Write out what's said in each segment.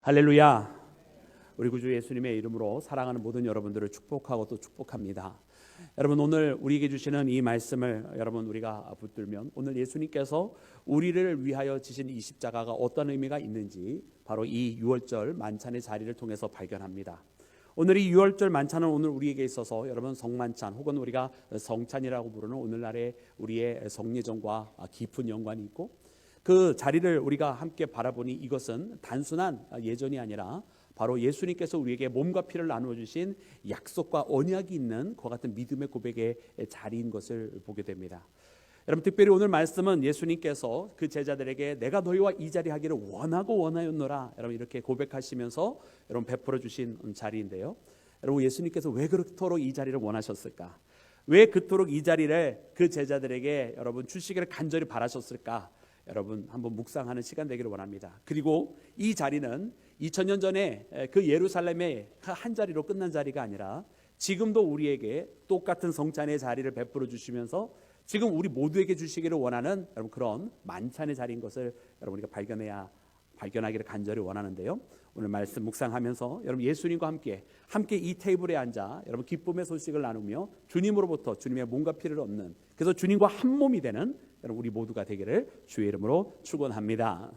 할렐루야. 우리 구주 예수님의 이름으로 사랑하는 모든 여러분들을 축복하고 또 축복합니다. 여러분, 오늘 우리에게 주시는 이 말씀을 여러분 우리가 붙들면 오늘 예수님께서 우리를 위하여 지신 이 십자가가 어떤 의미가 있는지 바로 이 유월절 만찬의 자리를 통해서 발견합니다. 오늘 이 유월절 만찬은 오늘 우리에게 있어서 여러분 성만찬 혹은 우리가 성찬이라고 부르는 오늘날의 우리의 성례전과 깊은 연관이 있고, 그 자리를 우리가 함께 바라보니 이것은 단순한 예전이 아니라 바로 예수님께서 우리에게 몸과 피를 나누어 주신 약속과 언약이 있는 그와 같은 믿음의 고백의 자리인 것을 보게 됩니다. 여러분, 특별히 오늘 말씀은 예수님께서 그 제자들에게 내가 너희와 이 자리 하기를 원하고 원하였노라, 여러분 이렇게 고백하시면서 여러분 베풀어 주신 자리인데요. 여러분, 예수님께서 왜 그토록 이 자리를 원하셨을까? 왜 그토록 이 자리를 그 제자들에게 여러분 주시기를 간절히 바라셨을까? 여러분 한번 묵상하는 시간 되기를 원합니다. 그리고 이 자리는 2000년 전에 그 예루살렘의 한 자리로 끝난 자리가 아니라 지금도 우리에게 똑같은 성찬의 자리를 베풀어 주시면서 지금 우리 모두에게 주시기를 원하는 여러분 그런 만찬의 자리인 것을 여러분 우리가 발견하기를 간절히 원하는데요. 오늘 말씀 묵상하면서 여러분 예수님과 함께 이 테이블에 앉아 여러분 기쁨의 소식을 나누며 주님으로부터 주님의 몸과 피를 얻는, 그래서 주님과 한 몸이 되는 여러분 우리 모두가 되기를 주의 이름으로 축원합니다.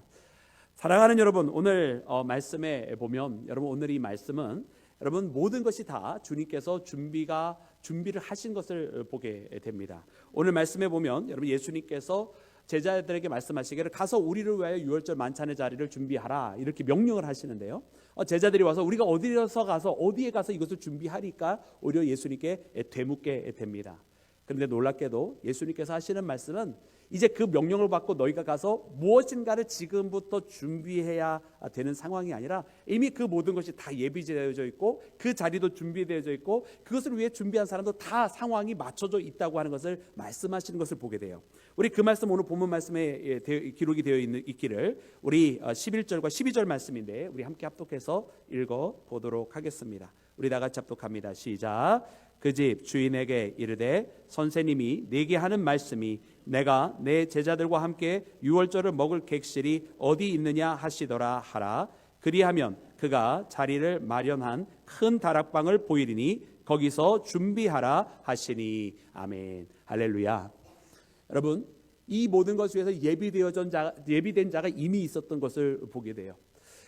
사랑하는 여러분, 오늘 말씀에 보면 여러분 오늘 이 말씀은 여러분 모든 것이 다 주님께서 준비를 하신 것을 보게 됩니다. 오늘 말씀에 보면 여러분 예수님께서 제자들에게 말씀하시기를 가서 우리를 위하여 유월절 만찬의 자리를 준비하라, 이렇게 명령을 하시는데요. 제자들이 와서 우리가 어디에 가서 이것을 준비하리까 오히려 예수님께 되묻게 됩니다. 그런데 놀랍게도 예수님께서 하시는 말씀은 이제 그 명령을 받고 너희가 가서 무엇인가를 지금부터 준비해야 되는 상황이 아니라 이미 그 모든 것이 다 예비되어져 있고 그 자리도 준비되어져 있고 그것을 위해 준비한 사람도 다 상황이 맞춰져 있다고 하는 것을 말씀하시는 것을 보게 돼요. 우리 그 말씀 오늘 본문 말씀에 기록이 되어 있기를 우리 11절과 12절 말씀인데 우리 함께 합독해서 읽어보도록 하겠습니다. 우리 다 같이 합독합니다. 시작. 그 집 주인에게 이르되 선생님이 내게 하는 말씀이 내가 내 제자들과 함께 유월절을 먹을 객실이 어디 있느냐 하시더라 하라. 그리하면 그가 자리를 마련한 큰 다락방을 보이리니 거기서 준비하라 하시니. 아멘. 할렐루야. 여러분, 이 모든 것을 위해서 예비된 자가 이미 있었던 것을 보게 돼요.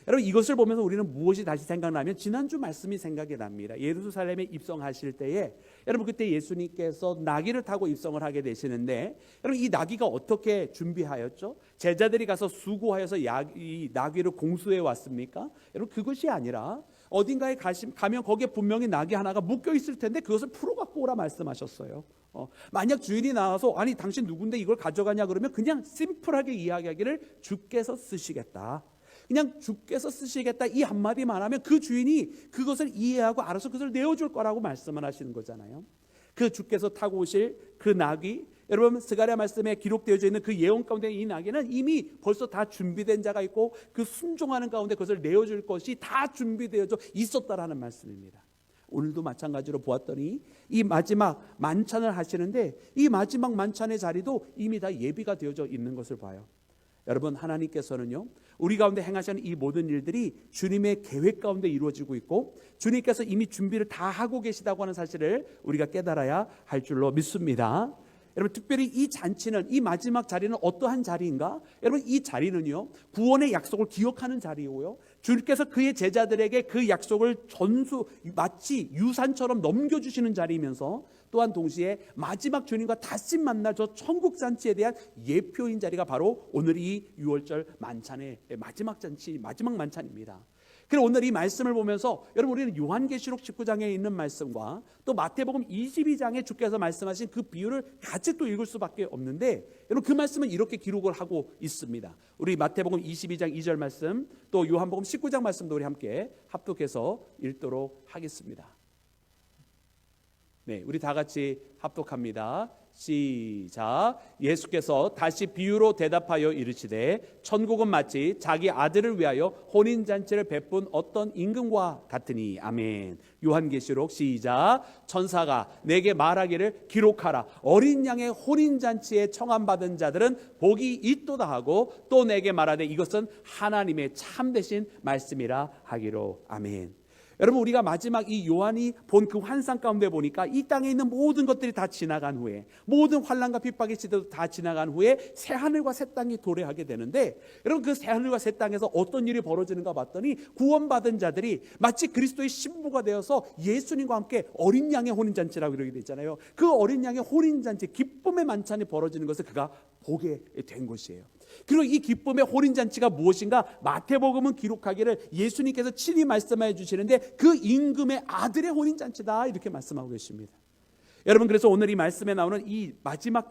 여러분, 이것을 보면서 우리는 무엇이 다시 생각나면 지난주 말씀이 생각이 납니다. 예루살렘에 입성하실 때에 여러분 그때 예수님께서 나귀를 타고 입성을 하게 되시는데 여러분 이 나귀가 어떻게 준비하였죠? 제자들이 가서 수고하여서 이 나귀를 공수해 왔습니까? 여러분 그것이 아니라 어딘가에 가면 거기에 분명히 나귀 하나가 묶여 있을 텐데 그것을 풀어 갖고 오라 말씀하셨어요. 만약 주인이 나와서 아니 당신 누군데 이걸 가져가냐 그러면 그냥 심플하게 이야기하기를 주께서 쓰시겠다, 그냥 주께서 쓰시겠다 이 한마디만 하면 그 주인이 그것을 이해하고 알아서 그것을 내어줄 거라고 말씀을 하시는 거잖아요. 그 주께서 타고 오실 그 나귀, 여러분 스가랴 말씀에 기록되어져 있는 그 예언 가운데 이 나귀는 이미 벌써 다 준비된 자가 있고 그 순종하는 가운데 그것을 내어줄 것이 다 준비되어져 있었다라는 말씀입니다. 오늘도 마찬가지로 보았더니 이 마지막 만찬을 하시는데 이 마지막 만찬의 자리도 이미 다 예비가 되어져 있는 것을 봐요. 여러분, 하나님께서는요 우리 가운데 행하시는 이 모든 일들이 주님의 계획 가운데 이루어지고 있고 주님께서 이미 준비를 다 하고 계시다고 하는 사실을 우리가 깨달아야 할 줄로 믿습니다. 여러분, 특별히 이 잔치는, 이 마지막 자리는 어떠한 자리인가? 여러분, 이 자리는요 구원의 약속을 기억하는 자리고요, 주님께서 그의 제자들에게 그 약속을 마치 유산처럼 넘겨주시는 자리이면서 또한 동시에 마지막 주님과 다시 만날 저 천국 잔치에 대한 예표인 자리가 바로 오늘 이 유월절 만찬의 마지막 잔치, 마지막 만찬입니다. 그리고 오늘 이 말씀을 보면서 여러분 우리는 요한계시록 19장에 있는 말씀과 또 마태복음 22장에 주께서 말씀하신 그 비유를 같이 또 읽을 수밖에 없는데 여러분 그 말씀은 이렇게 기록을 하고 있습니다. 우리 마태복음 22장 2절 말씀 또 요한복음 19장 말씀도 우리 함께 합독해서 읽도록 하겠습니다. 네, 우리 다 같이 합독합니다. 시작. 예수께서 다시 비유로 대답하여 이르시되 천국은 마치 자기 아들을 위하여 혼인잔치를 베푼 어떤 임금과 같으니. 아멘. 요한계시록 시작. 천사가 내게 말하기를 기록하라. 어린 양의 혼인잔치에 청함받은 자들은 복이 있도다 하고 또 내게 말하되 이것은 하나님의 참되신 말씀이라 하기로. 아멘. 여러분, 우리가 마지막 이 요한이 본 그 환상 가운데 보니까 이 땅에 있는 모든 것들이 다 지나간 후에, 모든 환난과 핍박의 시대도 다 지나간 후에 새 하늘과 새 땅이 도래하게 되는데, 여러분 그 새 하늘과 새 땅에서 어떤 일이 벌어지는가 봤더니 구원받은 자들이 마치 그리스도의 신부가 되어서 예수님과 함께 어린 양의 혼인잔치라고 이러게 되잖아요. 그 어린 양의 혼인잔치, 기쁨의 만찬이 벌어지는 것을 그가 보게 된 것이에요. 그리고 이 기쁨의 혼인잔치가 무엇인가? 마태복음은 기록하기를 예수님께서 친히 말씀해 주시는데 그 임금의 아들의 혼인잔치다 이렇게 말씀하고 계십니다. 여러분, 그래서 오늘 이 말씀에 나오는 이 마지막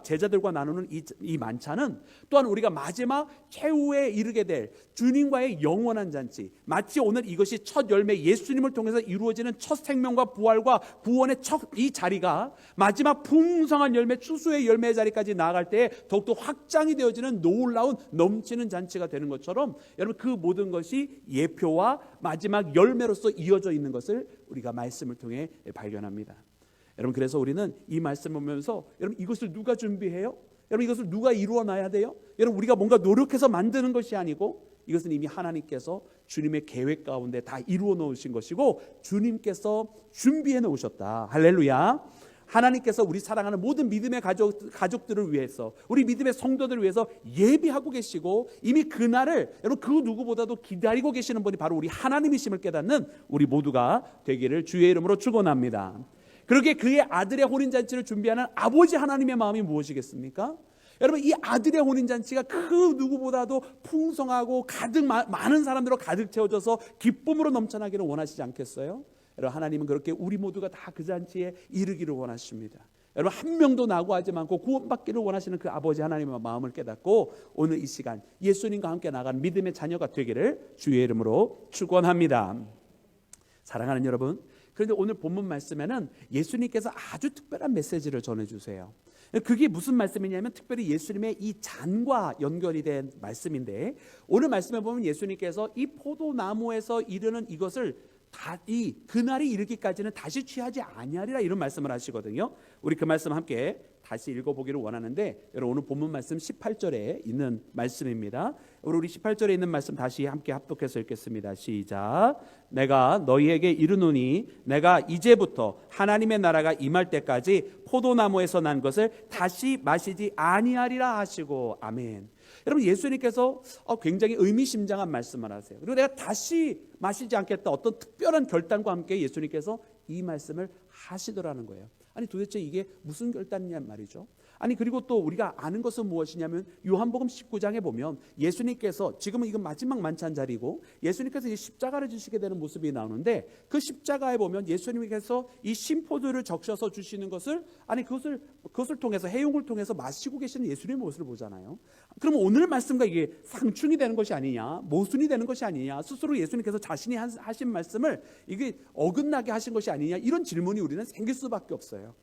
제자들과 나누는 이 만찬은 또한 우리가 마지막 최후에 이르게 될 주님과의 영원한 잔치, 마치 오늘 이것이 첫 열매, 예수님을 통해서 이루어지는 첫 생명과 부활과 구원의 첫 이 자리가 마지막 풍성한 열매, 추수의 열매의 자리까지 나아갈 때 더욱더 확장이 되어지는 놀라운 넘치는 잔치가 되는 것처럼, 여러분 그 모든 것이 예표와 마지막 열매로서 이어져 있는 것을 우리가 말씀을 통해 발견합니다. 여러분, 그래서 우리는 이 말씀을 보면서 여러분 이것을 누가 준비해요? 여러분 이것을 누가 이루어놔야 돼요? 여러분 우리가 뭔가 노력해서 만드는 것이 아니고 이것은 이미 하나님께서 주님의 계획 가운데 다 이루어 놓으신 것이고 주님께서 준비해 놓으셨다. 할렐루야. 하나님께서 우리 사랑하는 모든 믿음의 가족들을 위해서, 우리 믿음의 성도들을 위해서 예비하고 계시고 이미 그날을 여러분 그 누구보다도 기다리고 계시는 분이 바로 우리 하나님이심을 깨닫는 우리 모두가 되기를 주의 이름으로 축원합니다. 그렇게 그의 아들의 혼인잔치를 준비하는 아버지 하나님의 마음이 무엇이겠습니까? 여러분 이 아들의 혼인잔치가 그 누구보다도 풍성하고 가득 많은 사람들로 가득 채워져서 기쁨으로 넘쳐나기를 원하시지 않겠어요? 여러분 하나님은 그렇게 우리 모두가 다 그 잔치에 이르기를 원하십니다. 여러분 한 명도 낙오하지 않고 구원받기를 원하시는 그 아버지 하나님의 마음을 깨닫고 오늘 이 시간 예수님과 함께 나간 믿음의 자녀가 되기를 주의 이름으로 축원합니다. 사랑하는 여러분, 그런데 오늘 본문 말씀에는 예수님께서 아주 특별한 메시지를 전해주세요. 그게 무슨 말씀이냐면 특별히 예수님의 이 잔과 연결이 된 말씀인데, 오늘 말씀에 보면 예수님께서 이 포도나무에서 이르는 이것을 이 그날이 이르기까지는 다시 취하지 아니하리라 이런 말씀을 하시거든요. 우리 그 말씀 함께 다시 읽어보기를 원하는데, 여러분 오늘 본문 말씀 18절에 있는 말씀입니다. 우리 18절에 있는 말씀 다시 함께 합독해서 읽겠습니다. 시작. 내가 너희에게 이르노니 내가 이제부터 하나님의 나라가 임할 때까지 포도나무에서 난 것을 다시 마시지 아니하리라 하시고. 아멘. 여러분 예수님께서 굉장히 의미심장한 말씀을 하세요. 그리고 내가 다시 마시지 않겠다, 어떤 특별한 결단과 함께 예수님께서 이 말씀을 하시더라는 거예요. 아니 도대체 이게 무슨 결단이냔 말이죠. 아니 그리고 또 우리가 아는 것은 무엇이냐면 요한복음 19장에 보면 예수님께서, 지금은 이건 마지막 만찬 자리고 예수님께서 이 십자가를 지시게 되는 모습이 나오는데, 그 십자가에 보면 예수님께서 이 신포도를 적셔서 주시는 것을, 아니 그것을 통해서, 해용을 통해서 마시고 계시는 예수님의 모습을 보잖아요. 그러면 오늘 말씀과 이게 상충이 되는 것이 아니냐, 모순이 되는 것이 아니냐, 스스로 예수님께서 자신이 하신 말씀을 이게 어긋나게 하신 것이 아니냐, 이런 질문이 우리는 생길 수밖에 없어요.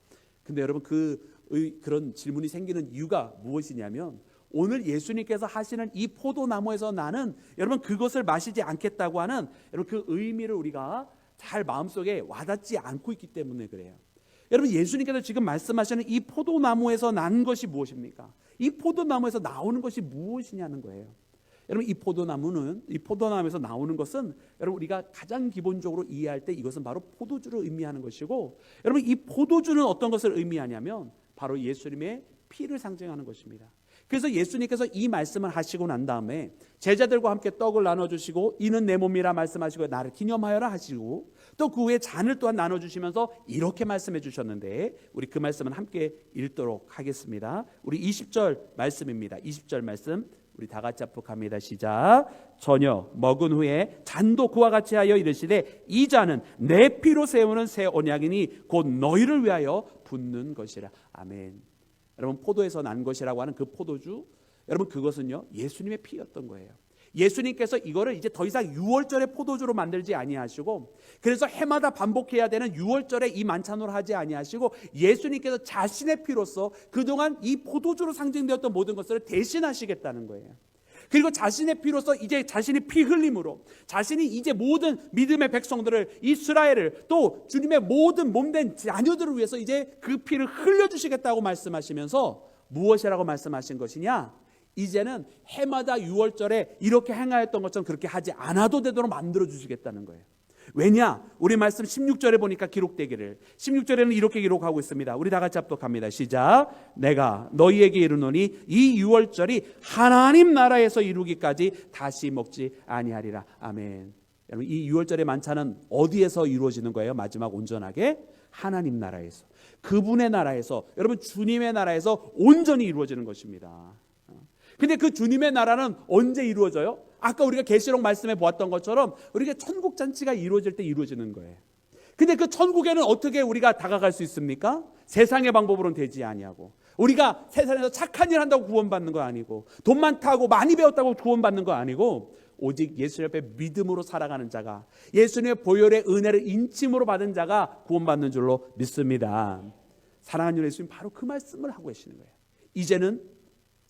근데 여러분 그런 질문이 생기는 이유가 무엇이냐면, 오늘 예수님께서 하시는 이 포도나무에서 나는, 여러분 그것을 마시지 않겠다고 하는 여러분 그 의미를 우리가 잘 마음속에 와닿지 않고 있기 때문에 그래요. 여러분 예수님께서 지금 말씀하시는 이 포도나무에서 난 것이 무엇입니까? 이 포도나무에서 나오는 것이 무엇이냐는 거예요. 여러분 이 포도나무에서 나오는 것은, 여러분 우리가 가장 기본적으로 이해할 때 이것은 바로 포도주를 의미하는 것이고, 여러분 이 포도주는 어떤 것을 의미하냐면 바로 예수님의 피를 상징하는 것입니다. 그래서 예수님께서 이 말씀을 하시고 난 다음에 제자들과 함께 떡을 나눠주시고 이는 내 몸이라 말씀하시고 나를 기념하여라 하시고, 또 그 후에 잔을 또한 나눠주시면서 이렇게 말씀해 주셨는데, 우리 그 말씀은 함께 읽도록 하겠습니다. 우리 20절 말씀입니다. 20절 말씀 우리 다 같이 합독합니다. 시작. 저녁 먹은 후에 잔도 그와 같이 하여 이르시되 이 잔은 내 피로 세우는 새 언약이니 곧 너희를 위하여 붓는 것이라. 아멘. 여러분 포도에서 난 것이라고 하는 그 포도주, 여러분 그것은요 예수님의 피였던 거예요. 예수님께서 이거를 이제 더 이상 유월절의 포도주로 만들지 아니하시고, 그래서 해마다 반복해야 되는 유월절의 이 만찬으로 하지 아니하시고, 예수님께서 자신의 피로써 그동안 이 포도주로 상징되었던 모든 것을 대신하시겠다는 거예요. 그리고 자신의 피로써 이제 자신이 피 흘림으로 자신이 이제 모든 믿음의 백성들을, 이스라엘을, 또 주님의 모든 몸된 자녀들을 위해서 이제 그 피를 흘려주시겠다고 말씀하시면서 무엇이라고 말씀하신 것이냐? 이제는 해마다 유월절에 이렇게 행하였던 것처럼 그렇게 하지 않아도 되도록 만들어 주시겠다는 거예요. 왜냐? 우리 말씀 16절에 보니까 기록되기를, 16절에는 이렇게 기록하고 있습니다. 우리 다 같이 합독합니다. 시작. 내가 너희에게 이르노니 이 유월절이 하나님 나라에서 이루기까지 다시 먹지 아니하리라. 아멘. 여러분, 이 유월절의 만찬은 어디에서 이루어지는 거예요? 마지막 온전하게 하나님 나라에서, 그분의 나라에서, 여러분 주님의 나라에서 온전히 이루어지는 것입니다. 근데 그 주님의 나라는 언제 이루어져요? 아까 우리가 계시록 말씀해 보았던 것처럼 우리가 천국 잔치가 이루어질 때 이루어지는 거예요. 근데 그 천국에는 어떻게 우리가 다가갈 수 있습니까? 세상의 방법으로는 되지 아니하고, 우리가 세상에서 착한 일 한다고 구원받는 거 아니고, 돈 많다고 많이 배웠다고 구원받는 거 아니고, 오직 예수 옆에 믿음으로 살아가는 자가, 예수님의 보혈의 은혜를 인침으로 받은 자가 구원받는 줄로 믿습니다. 사랑하는 예수님, 바로 그 말씀을 하고 계시는 거예요.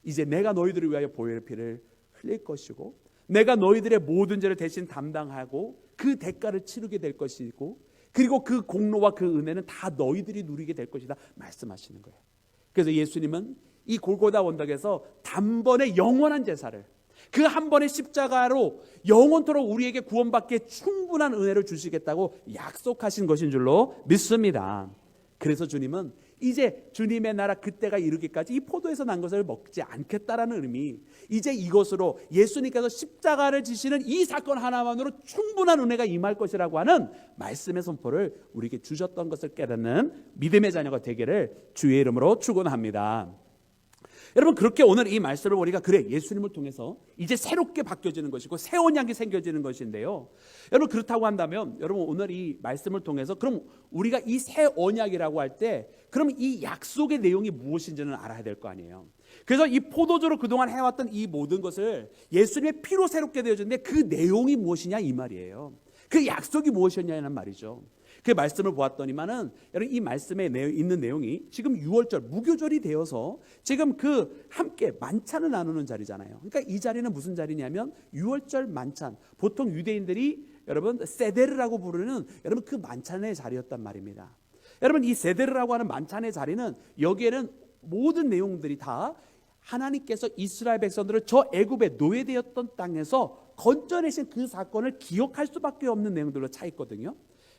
이제 내가 너희들을 위하여 보혈의 피를 흘릴 것이고, 내가 너희들의 모든 죄를 대신 담당하고 그 대가를 치르게 될 것이고, 그리고 그 공로와 그 은혜는 다 너희들이 누리게 될 것이다 말씀하시는 거예요. 그래서 예수님은 이 골고다 언덕에서 단번에 영원한 제사를, 그 한 번의 십자가로 영원토록 우리에게 구원받기에 충분한 은혜를 주시겠다고 약속하신 것인 줄로 믿습니다. 그래서 주님은 이제 주님의 나라 그때가 이르기까지 이 포도에서 난 것을 먹지 않겠다라는 의미, 이제 이것으로 예수님께서 십자가를 지시는 이 사건 하나만으로 충분한 은혜가 임할 것이라고 하는 말씀의 선포를 우리에게 주셨던 것을 깨닫는 믿음의 자녀가 되기를 주의 이름으로 축원합니다. 여러분, 그렇게 오늘 이 말씀을 우리가 예수님을 통해서 이제 새롭게 바뀌어지는 것이고 새 언약이 생겨지는 것인데요, 여러분 그렇다고 한다면 여러분 오늘 이 말씀을 통해서 그럼 우리가 이 새 언약이라고 할 때 그럼 이 약속의 내용이 무엇인지는 알아야 될 거 아니에요. 그래서 이 포도주로 그동안 해왔던 이 모든 것을 예수님의 피로 새롭게 되어졌는데 그 내용이 무엇이냐 이 말이에요. 그 약속이 무엇이었냐는 말이죠. 그 말씀을 보았더니만은 여러분 이 말씀에 있는 내용이 지금 유월절 무교절이 되어서 지금 그 함께 만찬을 나누는 자리잖아요. 그러니까 이 자리는 무슨 자리냐면 유월절 만찬, 보통 유대인들이 여러분 세데르라고 부르는 여러분 그 만찬의 자리였단 말입니다. 여러분 이 세데르라고 하는 만찬의 자리는 여기에는 모든 내용들이 다 하나님께서 이스라엘 백성들을 저 애굽에 노예되었던 땅에서 건져내신 그 사건을 기억할 수밖에 없는 내용들로 차 있거든요.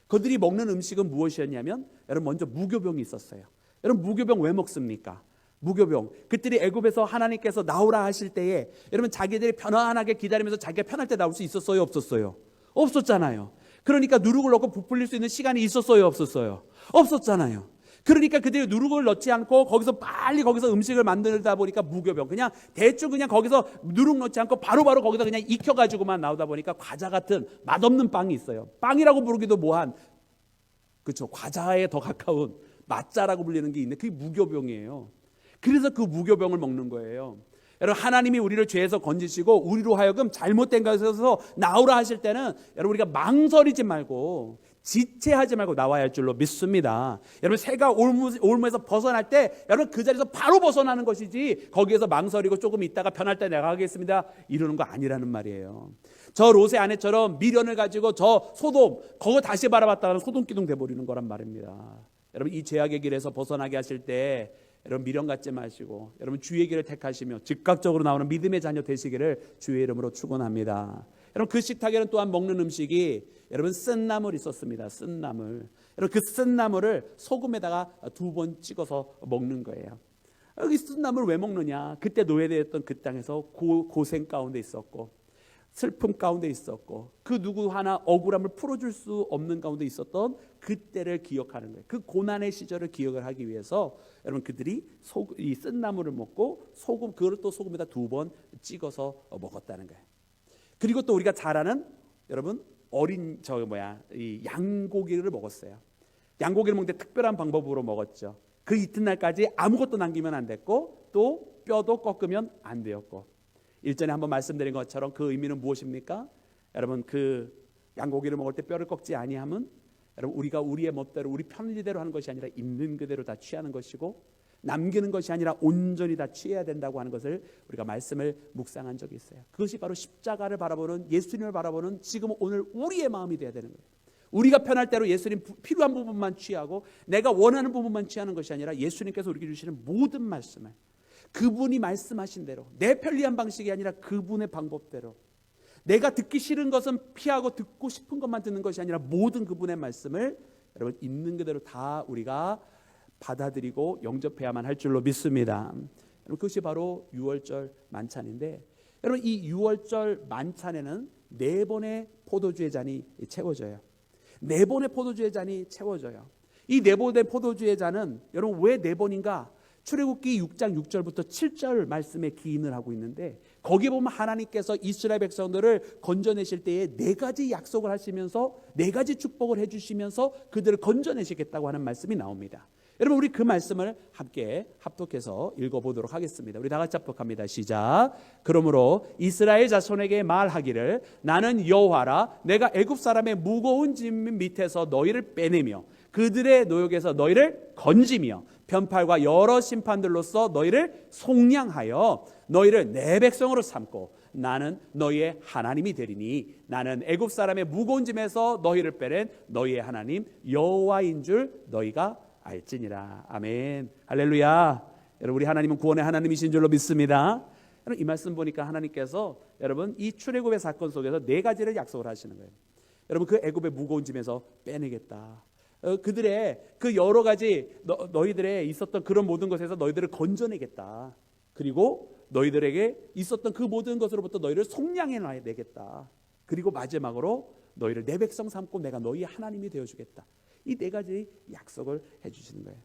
그들이 먹는 음식은 무엇이었냐면 여러분 먼저 무교병이 있었어요. 여러분 무교병 왜 먹습니까? 무교병, 그들이 애굽에서 하나님께서 나오라 하실 때에 여러분 자기들이 편안하게 기다리면서 자기가 편할 때 나올 수 있었어요? 없었어요? 없었잖아요. 그러니까 누룩을 넣고 부풀릴 수 있는 시간이 있었어요? 없었어요? 없었잖아요. 그러니까 그들이 누룩을 넣지 않고 거기서 음식을 만들다 보니까 무교병, 그냥 대충 그냥 거기서 누룩 넣지 않고 바로바로 거기서 그냥 익혀가지고만 나오다 보니까 과자 같은 맛없는 빵이 있어요. 빵이라고 부르기도 뭐한, 그렇죠, 과자에 더 가까운 맛자라고 불리는 게 있는데 그게 무교병이에요. 그래서 그 무교병을 먹는 거예요. 여러분 하나님이 우리를 죄에서 건지시고 우리로 하여금 잘못된 것에서 나오라 하실 때는 여러분 우리가 망설이지 말고 지체하지 말고 나와야 할 줄로 믿습니다. 여러분 새가 올무에서 벗어날 때 여러분 그 자리에서 바로 벗어나는 것이지 거기에서 망설이고 조금 있다가 편할 때 내가 하겠습니다 이러는 거 아니라는 말이에요. 저 롯의 아내처럼 미련을 가지고 저 소돔 그거 다시 바라봤다가는 소돔기둥 돼버리는 거란 말입니다. 여러분 이 죄악의 길에서 벗어나게 하실 때 여러분 미련 갖지 마시고 여러분 주의 길을 택하시며 즉각적으로 나오는 믿음의 자녀 되시기를 주의 이름으로 축원합니다. 여러분 그 식탁에는 또한 먹는 음식이 여러분 쓴 나물 있었습니다. 쓴 나물. 여러분 그 쓴 나물을 소금에다가 2번 찍어서 먹는 거예요. 여기 쓴 나물 왜 먹느냐? 그때 노예되었던 그 땅에서 고생 가운데 있었고 슬픔 가운데 있었고 그 누구 하나 억울함을 풀어줄 수 없는 가운데 있었던 그때를 기억하는 거예요. 그 고난의 시절을 기억을 하기 위해서 여러분 그들이 이 쓴 나물을 먹고 그걸 또 소금에다 2번 찍어서 먹었다는 거예요. 그리고 또 우리가 잘 아는 여러분 이 양고기를 먹었어요. 양고기를 먹는데 특별한 방법으로 먹었죠. 그 이튿날까지 아무것도 남기면 안 됐고 또 뼈도 꺾으면 안 되었고 일전에 한번 말씀드린 것처럼 그 의미는 무엇입니까? 여러분, 그 양고기를 먹을 때 뼈를 꺾지 아니함은 여러분, 우리가 우리의 멋대로 우리 편리대로 하는 것이 아니라 있는 그대로 다 취하는 것이고, 남기는 것이 아니라 온전히 다 취해야 된다고 하는 것을 우리가 말씀을 묵상한 적이 있어요. 그것이 바로 십자가를 바라보는, 예수님을 바라보는 지금 오늘 우리의 마음이 되어야 되는 거예요. 우리가 편할 대로 예수님 필요한 부분만 취하고 내가 원하는 부분만 취하는 것이 아니라 예수님께서 우리에게 주시는 모든 말씀을 그분이 말씀하신 대로, 내 편리한 방식이 아니라 그분의 방법대로, 내가 듣기 싫은 것은 피하고 듣고 싶은 것만 듣는 것이 아니라 모든 그분의 말씀을 여러분 있는 그대로 다 우리가 받아들이고 영접해야만 할 줄로 믿습니다. 여러분, 그것이 바로 유월절 만찬인데, 여러분 이 유월절 만찬에는 4번의 포도주의 잔이 채워져요. 4번의 포도주의 잔이 채워져요. 이 4번의 포도주의 잔은 여러분 왜 4번인가? 출애굽기 6장 6절부터 7절 말씀에 기인을 하고 있는데, 거기 보면 하나님께서 이스라엘 백성들을 건져내실 때에 4가지 약속을 하시면서 4가지 축복을 해주시면서 그들을 건져내시겠다고 하는 말씀이 나옵니다. 여러분, 우리 그 말씀을 함께 합독해서 읽어보도록 하겠습니다. 우리 다 같이 합독합니다. 시작. 그러므로 이스라엘 자손에게 말하기를, 나는 여호와라. 내가 애굽 사람의 무거운 짐 밑에서 너희를 빼내며 그들의 노역에서 너희를 건지며 편팔과 여러 심판들로서 너희를 속량하여 너희를 내 백성으로 삼고 나는 너희의 하나님이 되리니 나는 애굽 사람의 무거운 짐에서 너희를 빼낸 너희의 하나님 여호와인 줄 너희가 알지니라. 아멘. 할렐루야. 여러분, 우리 하나님은 구원의 하나님이신 줄로 믿습니다. 여러분, 이 말씀 보니까 하나님께서 여러분 이 출애굽의 사건 속에서 4가지를 약속을 하시는 거예요. 여러분, 그 애굽의 무거운 짐에서 빼내겠다. 그들의 그 여러 가지 너희들의 있었던 그런 모든 것에서 너희들을 건져내겠다. 그리고 너희들에게 있었던 그 모든 것으로부터 너희를 속량해내겠다. 그리고 마지막으로 너희를 내 백성 삼고 내가 너희 하나님이 되어주겠다. 이 4가지 약속을 해주시는 거예요.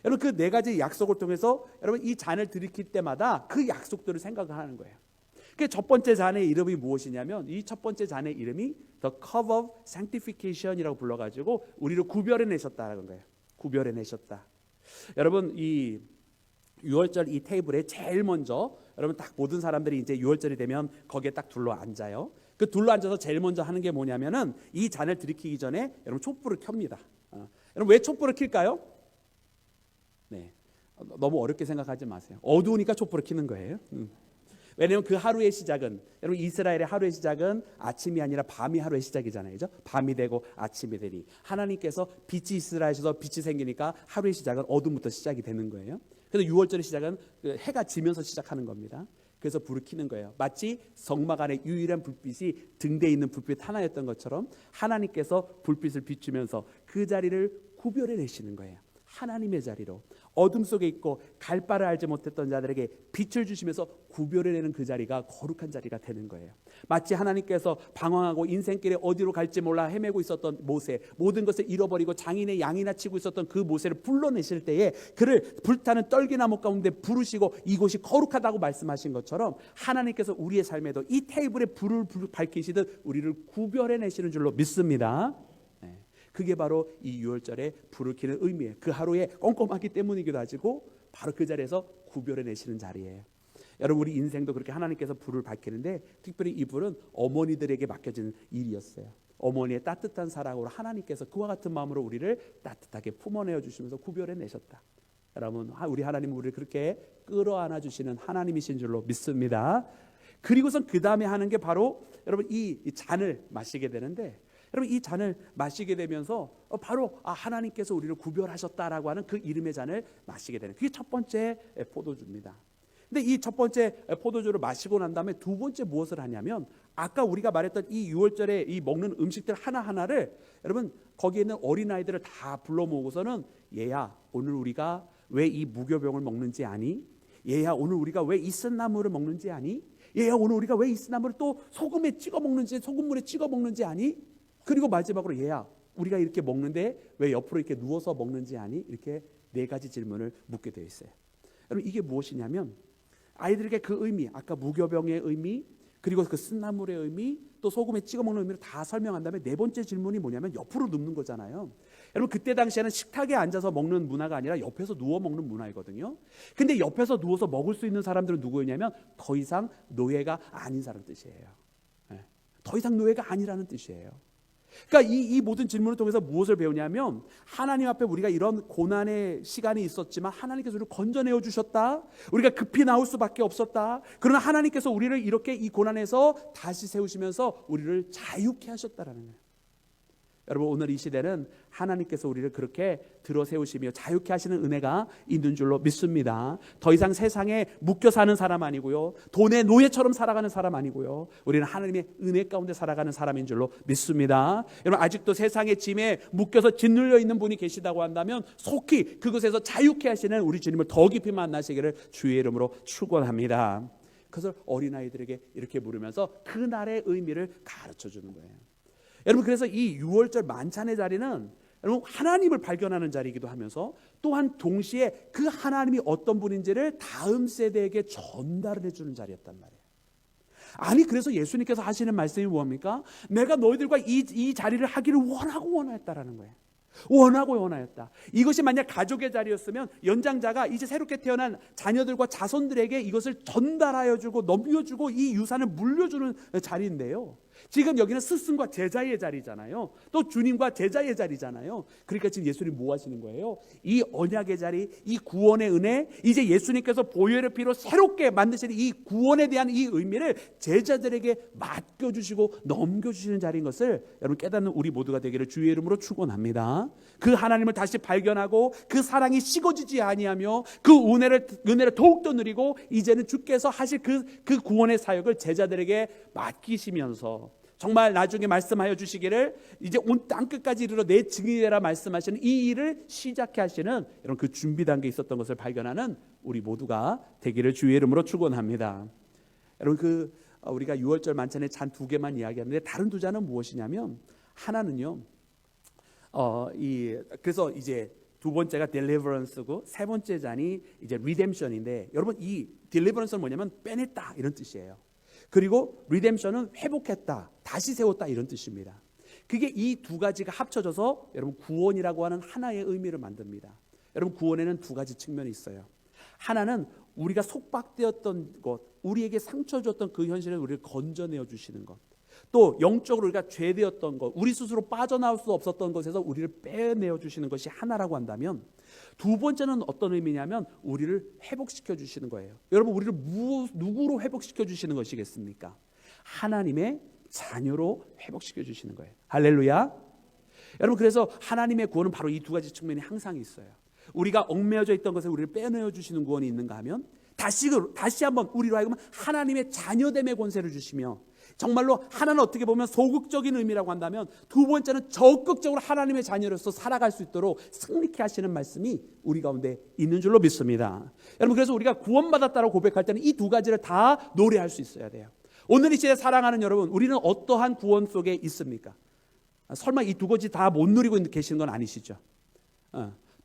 여러분, 그 4가지 약속을 통해서 여러분 이 잔을 들이킬 때마다 그 약속들을 생각하는 거예요. 그 첫 번째 잔의 이름이 무엇이냐면, 이 첫 번째 잔의 이름이 The Cup of Sanctification이라고 불러가지고 우리를 구별해내셨다는 거예요. 구별해내셨다. 여러분, 이 6월절 이 테이블에 제일 먼저 여러분 딱 모든 사람들이 이제 6월절이 되면 거기에 딱 둘러 앉아요. 그 둘러 앉아서 제일 먼저 하는 게 뭐냐면은 이 잔을 들이키기 전에 여러분 촛불을 켭니다. 여러분, 왜 촛불을 켤까요? 네, 너무 어렵게 생각하지 마세요. 어두우니까 촛불을 켜는 거예요. 왜냐하면 그 하루의 시작은, 여러분 이스라엘의 하루의 시작은 아침이 아니라 밤이 하루의 시작이잖아요. 그죠? 밤이 되고 아침이 되니 하나님께서 빛이 이스라엘에서 빛이 생기니까 하루의 시작은 어둠부터 시작이 되는 거예요. 그래서 6월절의 시작은 해가 지면서 시작하는 겁니다. 그래서 불을 켜는 거예요. 마치 성막 안에 유일한 불빛이 등대에 있는 불빛 하나였던 것처럼 하나님께서 불빛을 비추면서 그 자리를 구별해내시는 거예요. 하나님의 자리로 어둠 속에 있고 갈 바를 알지 못했던 자들에게 빛을 주시면서 구별해내는 그 자리가 거룩한 자리가 되는 거예요. 마치 하나님께서 방황하고 인생길에 어디로 갈지 몰라 헤매고 있었던 모세, 모든 것을 잃어버리고 장인의 양이나 치고 있었던 그 모세를 불러내실 때에 그를 불타는 떨기나무 가운데 부르시고 이곳이 거룩하다고 말씀하신 것처럼 하나님께서 우리의 삶에도 이 테이블에 불을 밝히시듯 우리를 구별해내시는 줄로 믿습니다. 그게 바로 이 6월절에 불을 켜는 의미예요. 그 하루에 꼼꼼하기 때문이기도 하고 바로 그 자리에서 구별해내시는 자리예요. 여러분, 우리 인생도 그렇게 하나님께서 불을 밝히는데 특별히 이 불은 어머니들에게 맡겨진 일이었어요. 어머니의 따뜻한 사랑으로 하나님께서 그와 같은 마음으로 우리를 따뜻하게 품어내어 주시면서 구별해내셨다. 여러분, 우리 하나님은 우리를 그렇게 끌어안아 주시는 하나님이신 줄로 믿습니다. 그리고선 그 다음에 하는 게 바로 여러분 이 잔을 마시게 되는데, 여러분 이 잔을 마시게 되면서 바로 하나님께서 우리를 구별하셨다라고 하는 그 이름의 잔을 마시게 되는, 그게 첫 번째 포도주입니다. 근데 이 첫 번째 포도주를 마시고 난 다음에 두 번째 무엇을 하냐면, 아까 우리가 말했던 이 6월절에 이 먹는 음식들 하나하나를 여러분 거기에 있는 어린아이들을 다 불러 모으고서는, 얘야 오늘 우리가 왜 이 무교병을 먹는지 아니? 얘야 오늘 우리가 왜 이슬나무를 먹는지 아니? 얘야 오늘 우리가 왜 이슬나무를 또 소금에 찍어 먹는지, 소금물에 찍어 먹는지 아니? 그리고 마지막으로, 얘야 우리가 이렇게 먹는데 왜 옆으로 이렇게 누워서 먹는지 아니? 이렇게 4가지 질문을 묻게 되어 있어요. 여러분, 이게 무엇이냐면 아이들에게 그 의미, 아까 무교병의 의미, 그리고 그 쓴나물의 의미, 또 소금에 찍어 먹는 의미를 다 설명한 다음에 네 번째 질문이 뭐냐면 옆으로 눕는 거잖아요. 여러분 그때 당시에는 식탁에 앉아서 먹는 문화가 아니라 옆에서 누워 먹는 문화이거든요. 근데 옆에서 누워서 먹을 수 있는 사람들은 누구였냐면 더 이상 노예가 아닌 사람 뜻이에요. 더 이상 노예가 아니라는 뜻이에요. 그러니까 이 모든 질문을 통해서 무엇을 배우냐면 하나님 앞에 우리가 이런 고난의 시간이 있었지만 하나님께서 우리를 건져내어 주셨다. 우리가 급히 나올 수밖에 없었다. 그러나 하나님께서 우리를 이렇게 이 고난에서 다시 세우시면서 우리를 자유케 하셨다라는 거예요. 여러분 오늘 이 시대는 하나님께서 우리를 그렇게 들어세우시며 자유케 하시는 은혜가 있는 줄로 믿습니다. 더 이상 세상에 묶여 사는 사람 아니고요, 돈의 노예처럼 살아가는 사람 아니고요, 우리는 하나님의 은혜 가운데 살아가는 사람인 줄로 믿습니다. 여러분 아직도 세상의 짐에 묶여서 짓눌려 있는 분이 계시다고 한다면 속히 그곳에서 자유케 하시는 우리 주님을 더 깊이 만나시기를 주의 이름으로 축원합니다. 그것을 어린아이들에게 이렇게 물으면서 그날의 의미를 가르쳐 주는 거예요. 여러분 그래서 이 6월절 만찬의 자리는 여러분 하나님을 발견하는 자리이기도 하면서 또한 동시에 그 하나님이 어떤 분인지를 다음 세대에게 전달을 해주는 자리였단 말이에요. 아니 그래서 예수님께서 하시는 말씀이 뭡니까? 내가 너희들과 이 자리를 하기를 원하였다라는 거예요. 원하였다. 이것이 만약 가족의 자리였으면 연장자가 이제 새롭게 태어난 자녀들과 자손들에게 이것을 전달하여 주고 넘겨주고 이 유산을 물려주는 자리인데요, 지금 여기는 스승과 제자의 자리잖아요. 또 주님과 제자의 자리잖아요. 그러니까 지금 예수님 뭐 하시는 거예요? 이 언약의 자리, 이 구원의 은혜, 이제 예수님께서 보혈의 피로 새롭게 만드시는 이 구원에 대한 이 의미를 제자들에게 맡겨주시고 넘겨주시는 자리인 것을 여러분 깨닫는 우리 모두가 되기를 주의 이름으로 축원합니다. 그 하나님을 다시 발견하고 그 사랑이 식어지지 아니하며 그 은혜를 더욱더 누리고 이제는 주께서 하실 그 구원의 사역을 제자들에게 맡기시면서 정말 나중에 말씀하여 주시기를 이제 온 땅끝까지 이르러 내 증인이 되라 말씀하시는 이 일을 시작해 하시는 이런 그 준비 단계에 있었던 것을 발견하는 우리 모두가 되기를 주의 이름으로 축원합니다. 여러분 우리가 6월절 만찬의 잔 2개만 이야기하는데 다른 2잔은 무엇이냐면 하나는요 그래서 이제 두 번째가 deliverance고 세 번째 잔이 이제 redemption인데, 여러분 이 deliverance는 뭐냐면 빼냈다 이런 뜻이에요. 그리고 redemption은 회복했다, 다시 세웠다 이런 뜻입니다. 그게 이 두 가지가 합쳐져서 여러분 구원이라고 하는 하나의 의미를 만듭니다. 여러분 구원에는 두 가지 측면이 있어요. 하나는 우리가 속박되었던 것, 우리에게 상처 줬던 그 현실을 우리를 건져내어 주시는 것, 또 영적으로 우리가 죄되었던 것, 우리 스스로 빠져나올 수 없었던 것에서 우리를 빼내어 주시는 것이 하나라고 한다면, 두 번째는 어떤 의미냐면 우리를 회복시켜 주시는 거예요. 여러분 우리를 누구로 회복시켜 주시는 것이겠습니까? 하나님의 자녀로 회복시켜 주시는 거예요. 할렐루야. 여러분 그래서 하나님의 구원은 바로 이 두 가지 측면이 항상 있어요. 우리가 얽매여져 있던 것에 우리를 빼내어 주시는 구원이 있는가 하면 다시 한번 우리로 하여금 하나님의 자녀됨의 권세를 주시며, 정말로 하나는 어떻게 보면 소극적인 의미라고 한다면 두 번째는 적극적으로 하나님의 자녀로서 살아갈 수 있도록 승리케 하시는 말씀이 우리 가운데 있는 줄로 믿습니다. 여러분 그래서 우리가 구원받았다고 고백할 때는 이 두 가지를 다 노래할 수 있어야 돼요. 오늘 이 시대에 사랑하는 여러분, 우리는 어떠한 구원 속에 있습니까? 설마 이 두 가지 다 못 누리고 계시는 건 아니시죠?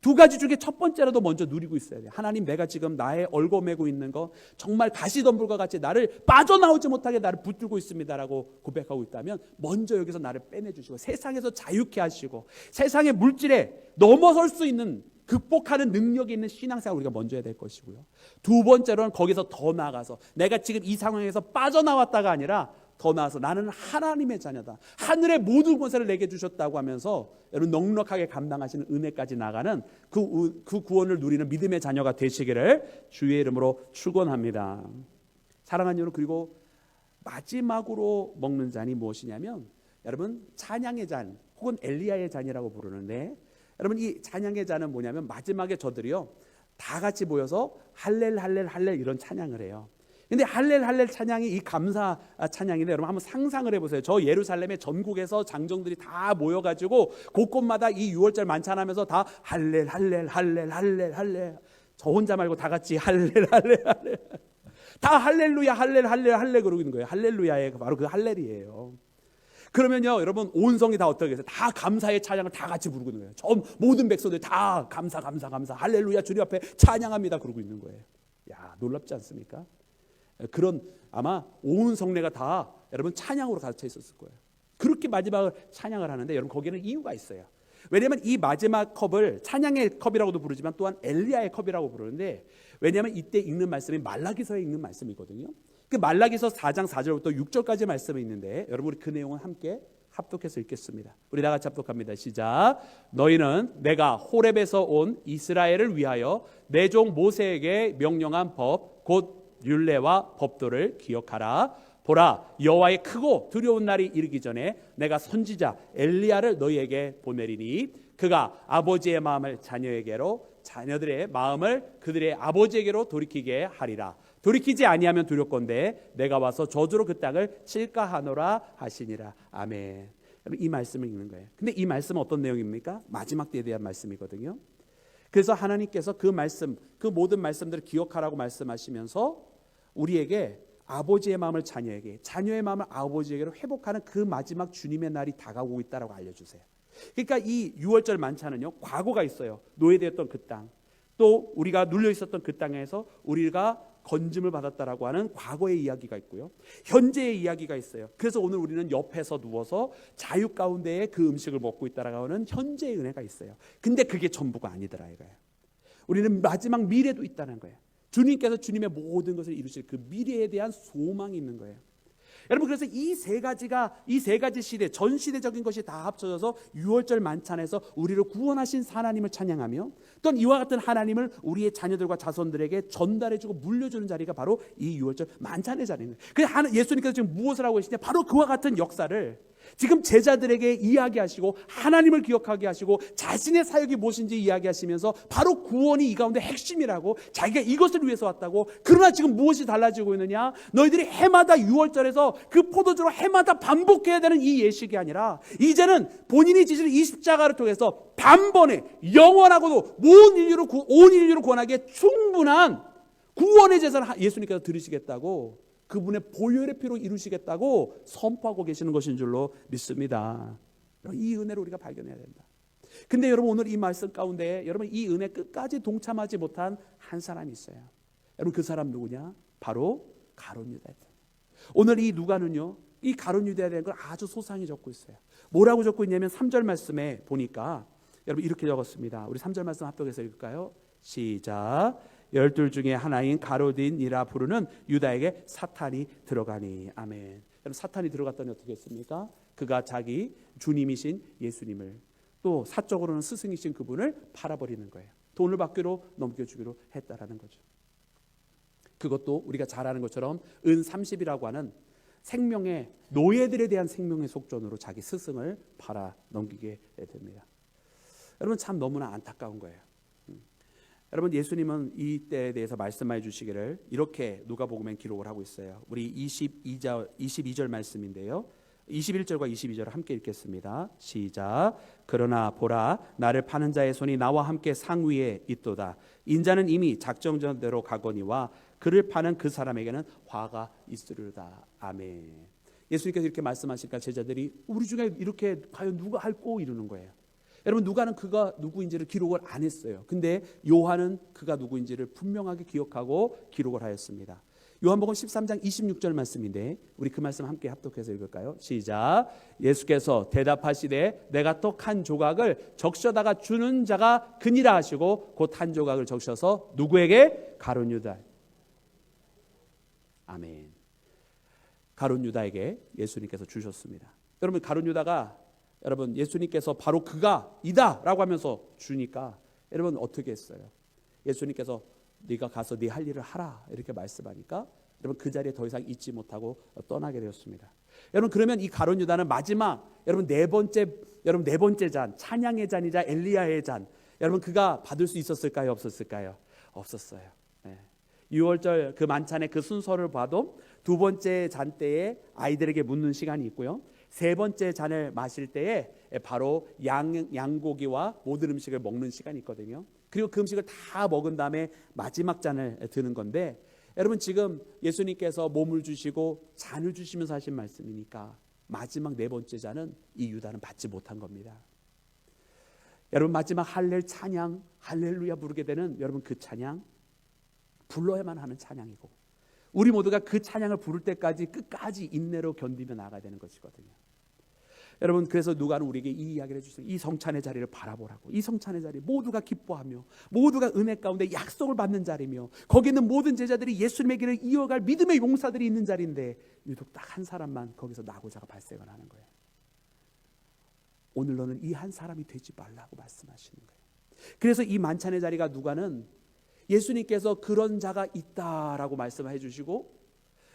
두 가지 중에 첫 번째라도 먼저 누리고 있어야 돼요. 하나님, 내가 지금 나의 얽어매고 있는 거 정말 가시덤불과 같이 나를 빠져나오지 못하게 나를 붙들고 있습니다라고 고백하고 있다면 먼저 여기서 나를 빼내주시고 세상에서 자유케 하시고 세상의 물질에 넘어설 수 있는, 극복하는 능력이 있는 신앙생활 우리가 먼저 해야 될 것이고요. 두 번째로는 거기서 더 나아가서 내가 지금 이 상황에서 빠져나왔다가 아니라 더 나아서 나는 하나님의 자녀다, 하늘의 모든 권세를 내게 주셨다고 하면서 여러분 넉넉하게 감당하시는 은혜까지 나가는 그 구원을 누리는 믿음의 자녀가 되시기를 주의 이름으로 축원합니다. 사랑하는 여러분, 그리고 마지막으로 먹는 잔이 무엇이냐면 여러분 찬양의 잔 혹은 엘리야의 잔이라고 부르는데, 여러분 이 찬양의 잔은 뭐냐면 마지막에 저들이요 다 같이 모여서 할렐 할렐 할렐 이런 찬양을 해요. 근데 할렐 할렐 찬양이 이 감사 찬양인데, 여러분 한번 상상을 해보세요. 저 예루살렘의 전국에서 장정들이 다 모여가지고 곳곳마다 이 6월절 만찬하면서 다 할렐 할렐 할렐 할렐 할렐, 저 혼자 말고 다 같이 할렐 할렐 할렐, 다 할렐루야 할렐 할렐 할렐 그러고 있는 거예요. 할렐루야의 바로 그 할렐이에요. 그러면요 여러분 온 성이 다 어떻게 해서 다 감사의 찬양을 다 같이 부르고 있는 거예요. 저 모든 백성들이 다 감사 할렐루야 주님 앞에 찬양합니다 그러고 있는 거예요. 야, 놀랍지 않습니까? 그런 아마 온 성례가 다 여러분 찬양으로 가득 있었을 거예요. 그렇게 마지막을 찬양을 하는데 여러분 거기에는 이유가 있어요. 왜냐하면 이 마지막 컵을 찬양의 컵이라고도 부르지만 또한 엘리야의 컵이라고 부르는데, 왜냐하면 이때 읽는 말씀이 말라기서에 읽는 말씀이거든요. 그 말라기서 4장 4절부터 6절까지 말씀이 있는데 여러분 우리 그 내용을 함께 합독해서 읽겠습니다. 우리 다 같이 합독합니다. 시작. 너희는 내가 호렙에서 온 이스라엘을 위하여 내 종 모세에게 명령한 법 곧 율례와 법도를 기억하라. 보라, 여호와의 크고 두려운 날이 이르기 전에 내가 선지자 엘리야를 너희에게 보내리니 그가 아버지의 마음을 자녀에게로 자녀들의 마음을 그들의 아버지에게로 돌이키게 하리라. 돌이키지 아니하면 두렵건대 내가 와서 저주로 그 땅을 칠까 하노라 하시니라. 아멘. 이 말씀을 읽는 거예요. 근데 이 말씀은 어떤 내용입니까? 마지막 때에 대한 말씀이거든요. 그래서 하나님께서 그 말씀, 그 모든 말씀들을 기억하라고 말씀하시면서 우리에게 아버지의 마음을 자녀에게, 자녀의 마음을 아버지에게로 회복하는 그 마지막 주님의 날이 다가오고 있다라고 알려주세요. 그러니까 이 유월절 만찬은요, 과거가 있어요. 노예되었던 그 땅, 또 우리가 눌려 있었던 그 땅에서 우리가 건짐을 받았다라고 하는 과거의 이야기가 있고요, 현재의 이야기가 있어요. 그래서 오늘 우리는 옆에서 누워서 자유 가운데에 그 음식을 먹고 있다라고 하는 현재의 은혜가 있어요. 근데 그게 전부가 아니더라 이거예요. 우리는 마지막 미래도 있다는 거예요. 주님께서 주님의 모든 것을 이루실 그 미래에 대한 소망이 있는 거예요. 여러분, 그래서 이 세 가지 시대, 전 시대적인 것이 다 합쳐져서 유월절 만찬에서 우리를 구원하신 하나님을 찬양하며 또한 이와 같은 하나님을 우리의 자녀들과 자손들에게 전달해주고 물려주는 자리가 바로 이 유월절 만찬의 자리입니다. 그래서 예수님께서 지금 무엇을 하고 계시냐? 바로 그와 같은 역사를 지금 제자들에게 이야기하시고 하나님을 기억하게 하시고 자신의 사역이 무엇인지 이야기하시면서 바로 구원이 이 가운데 핵심이라고, 자기가 이것을 위해서 왔다고. 그러나 지금 무엇이 달라지고 있느냐? 너희들이 해마다 유월절에서 그 포도주로 해마다 반복해야 되는 이 예식이 아니라 이제는 본인이 지실 이 십자가를 통해서 단번에 영원하고도 온 인류를 구원하기에 충분한 구원의 제사를 예수님께서 드리시겠다고, 그분의 보혈의 피로 이루시겠다고 선포하고 계시는 것인 줄로 믿습니다. 이 은혜를 우리가 발견해야 된다. 근데 여러분, 오늘 이 말씀 가운데 여러분 이 은혜 끝까지 동참하지 못한 한 사람이 있어요. 여러분, 그 사람 누구냐? 바로 가룟 유다입니다. 오늘 이 누가는요, 이 가룟 유다에 대한 걸 아주 소상히 적고 있어요. 뭐라고 적고 있냐면 3절 말씀에 보니까 여러분 이렇게 적었습니다. 우리 3절 말씀 합독해서 읽을까요? 시작. 12 중에 하나인 가룟이라 부르는 유다에게 사탄이 들어가니. 아멘. 여러분, 사탄이 들어갔더니 어떻게 했습니까? 그가 자기 주님이신 예수님을, 또 사적으로는 스승이신 그분을 팔아버리는 거예요. 돈을 받기로 넘겨주기로 했다라는 거죠. 그것도 우리가 잘 아는 것처럼 은 30이라고 하는 생명의, 노예들에 대한 생명의 속전으로 자기 스승을 팔아 넘기게 됩니다. 여러분, 참 너무나 안타까운 거예요. 여러분, 예수님은 이 때에 대해서 말씀해 주시기를 이렇게 누가복음에 기록을 하고 있어요. 우리 22절 말씀인데요, 21절과 22절을 함께 읽겠습니다. 시작. 그러나 보라, 나를 파는 자의 손이 나와 함께 상위에 있도다. 인자는 이미 작정전대로 가거니와 그를 파는 그 사람에게는 화가 있으리로다. 아멘. 예수님께서 이렇게 말씀하시니까 제자들이 우리 중에 이렇게 과연 누가 할꼬 이러는 거예요. 여러분, 누가는 그가 누구인지를 기록을 안 했어요. 근데 요한은 그가 누구인지를 분명하게 기억하고 기록을 하였습니다. 요한복음 13장 26절 말씀인데 우리 그 말씀 함께 합독해서 읽을까요? 시작. 예수께서 대답하시되 내가 떡 한 조각을 적셔다가 주는 자가 그니라 하시고 곧 한 조각을 적셔서 누구에게? 가룟 유다. 아멘. 가룟 유다에게 예수님께서 주셨습니다. 여러분, 가룟 유다가, 여러분, 예수님께서 바로 그가 이다라고 하면서 주니까 여러분 어떻게 했어요? 예수님께서 네가 가서 네 할 일을 하라 이렇게 말씀하니까 여러분 그 자리에 더 이상 있지 못하고 떠나게 되었습니다. 여러분, 그러면 이 가룟 유다는 마지막 여러분 네 번째 잔, 찬양의 잔이자 엘리야의 잔, 여러분 그가 받을 수 있었을까요? 없었을까요? 없었어요. 네. 6월절 그 만찬의 그 순서를 봐도 두 번째 잔 때에 아이들에게 묻는 시간이 있고요, 세 번째 잔을 마실 때에 바로 양고기와 모든 음식을 먹는 시간이 있거든요. 그리고 그 음식을 다 먹은 다음에 마지막 잔을 드는 건데, 여러분 지금 예수님께서 몸을 주시고 잔을 주시면서 하신 말씀이니까 마지막 네 번째 잔은 이 유다는 받지 못한 겁니다. 여러분, 마지막 할렐 찬양, 할렐루야 부르게 되는 여러분 그 찬양, 불러야만 하는 찬양이고 우리 모두가 그 찬양을 부를 때까지 끝까지 인내로 견디며 나아가야 되는 것이거든요. 여러분, 그래서 누가는 우리에게 이 이야기를 해주세요. 이 성찬의 자리를 바라보라고. 이 성찬의 자리, 모두가 기뻐하며 모두가 은혜 가운데 약속을 받는 자리며, 거기 있는 모든 제자들이 예수님의 길을 이어갈 믿음의 용사들이 있는 자리인데, 유독 딱 한 사람만 거기서 낙오자가 발생을 하는 거예요. 오늘 너는 이 한 사람이 되지 말라고 말씀하시는 거예요. 그래서 이 만찬의 자리가, 누가는 예수님께서 그런 자가 있다라고 말씀해 주시고,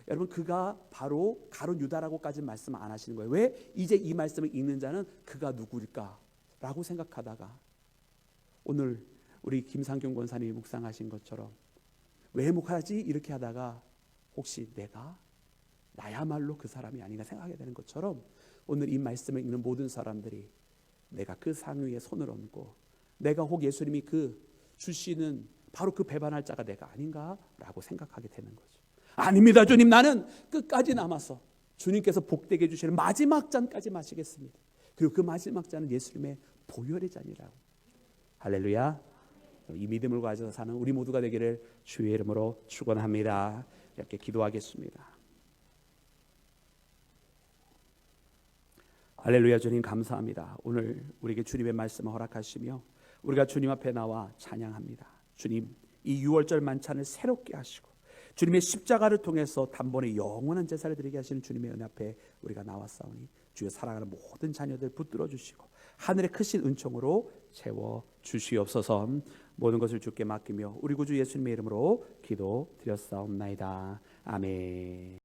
여러분, 그가 바로 가룟 유다라고까지 말씀 안 하시는 거예요. 왜? 이제 이 말씀을 읽는 자는 그가 누구일까라고 생각하다가, 오늘 우리 김상경 권사님이 묵상하신 것처럼 왜 묵하지? 이렇게 하다가 혹시 내가 나야말로 그 사람이 아닌가 생각하게 되는 것처럼, 오늘 이 말씀을 읽는 모든 사람들이 내가 그 상 위에 손을 얹고, 내가 혹 예수님이 그 주시는 바로 그 배반할 자가 내가 아닌가라고 생각하게 되는 거죠. 아닙니다, 주님. 나는 끝까지 남아서 주님께서 복되게 해주시는 마지막 잔까지 마시겠습니다. 그리고 그 마지막 잔은 예수님의 보혈의 잔이라고. 할렐루야. 이 믿음을 가져서 사는 우리 모두가 되기를 주의 이름으로 축원합니다. 이렇게 기도하겠습니다. 할렐루야. 주님 감사합니다. 오늘 우리에게 주님의 말씀을 허락하시며 우리가 주님 앞에 나와 찬양합니다. 주님, 이 6월절 만찬을 새롭게 하시고 주님의 십자가를 통해서 단번에 영원한 제사를 드리게 하시는 주님의 은혜 앞에 우리가 나왔사오니, 주의 사랑하는 모든 자녀들 붙들어 주시고 하늘의 크신 은총으로 채워 주시옵소서. 모든 것을 주께 맡기며 우리 구주 예수님의 이름으로 기도드렸사옵나이다. 아멘.